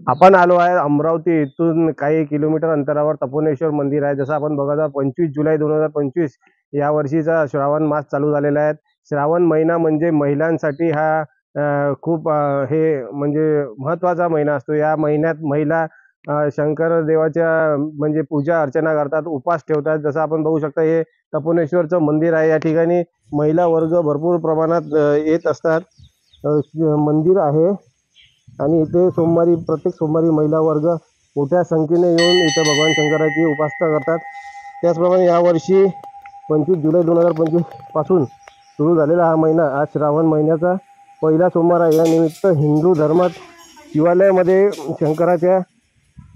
आपण आलो आहे अमरावती इथून काही किलोमीटर अंतरावर तपोनेश्वर मंदिर आहे. जसं आपण बघत आहोत 25 जुलै 2025 या वर्षीचा श्रावण मास चालू झालेला आहे. श्रावण महिना म्हणजे महिलांसाठी हा खूप हे म्हणजे महत्त्वाचा महिना असतो. या महिन्यात महिला शंकर देवाच्या म्हणजे पूजा अर्चना करतात, उपास ठेवतात. जसं आपण बघू शकता हे तपोनेश्वरचं मंदिर आहे. या ठिकाणी महिला वर्ग भरपूर प्रमाणात येत असतात. मंदिर आहे आणि इथे प्रत्येक सोमवारी महिला वर्ग मोठ्या संख्येने येऊन इथं भगवान शंकराची उपासना करतात. त्याचप्रमाणे यावर्षी 25 जुलै 2025 पासून सुरू झालेला हा महिना आज श्रावण महिन्याचा पहिला सोमवार आहे. यानिमित्त हिंदू धर्मात शिवालयामध्ये शंकराच्या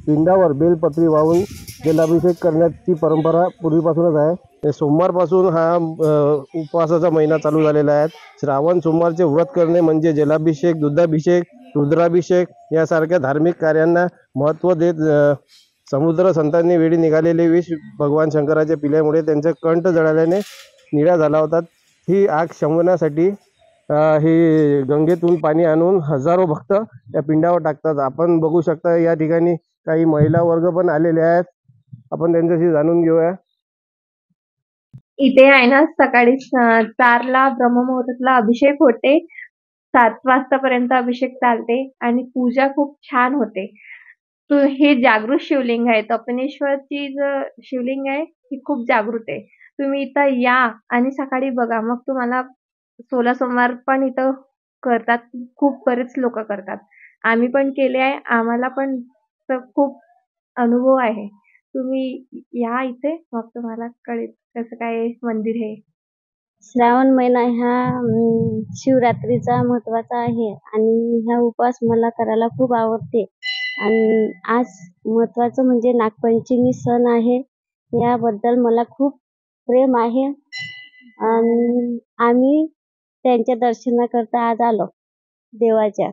पिंडावर बेलपत्री वाहून जलाभिषेक करण्याची परंपरा पूर्वीपासूनच आहे. सोमवारपासून हा उपवासाचा महिना चालू झालेला आहे. श्रावण सोमवारचे व्रत करणे म्हणजे जलाभिषेक, दुधाभिषेक, रुद्राभिषेक यासारख्या धार्मिक कार्यांना महत्त्व देत समुद्र संतांनी वेळी निघालेले विष भगवान शंकराच्या पिल्यामुळे त्यांचा कंठ जळाल्याने निळा झाला होता. ही आग शमवण्यासाठी ही गंगेतून पाणी आणून हजारो भक्त या पिंडावर टाकतात. आपण बघू शकता या ठिकाणी काही महिला वर्ग पण आलेले आहेत. आपण त्यांच्याशी जाणून घेऊया. इथे आहे ना सकाळी 4ला ब्रह्ममुहूर्तातला अभिषेक होते. 7 वाजतापर्यंत अभिषेक चालते आणि पूजा खूप छान होते. हे जागृत शिवलिंग आहे. तपनेश्वरची शिवलिंग आहे ही खूप जागृत आहे. तुम्ही इथं या आणि सकाळी बघा, मग तुम्हाला 16 सोमवार पण इथं करतात. खूप बरेच लोक करतात. आम्ही पण केले आहे. आम्हाला पण खूप अनुभव आहे. तुम्ही या इथे, मग तुम्हाला कळेल कसं काय मंदिर आहे. श्रावण महिना हा शिवरात्रीचा महत्त्वाचा आहे आणि हा उपवास मला करायला खूप आवडते. आणि आज महत्त्वाचं म्हणजे नागपंचमी सण आहे. याबद्दल मला खूप प्रेम आहे आणि आम्ही त्यांच्या दर्शनाकरता आज आलो देवाच्या.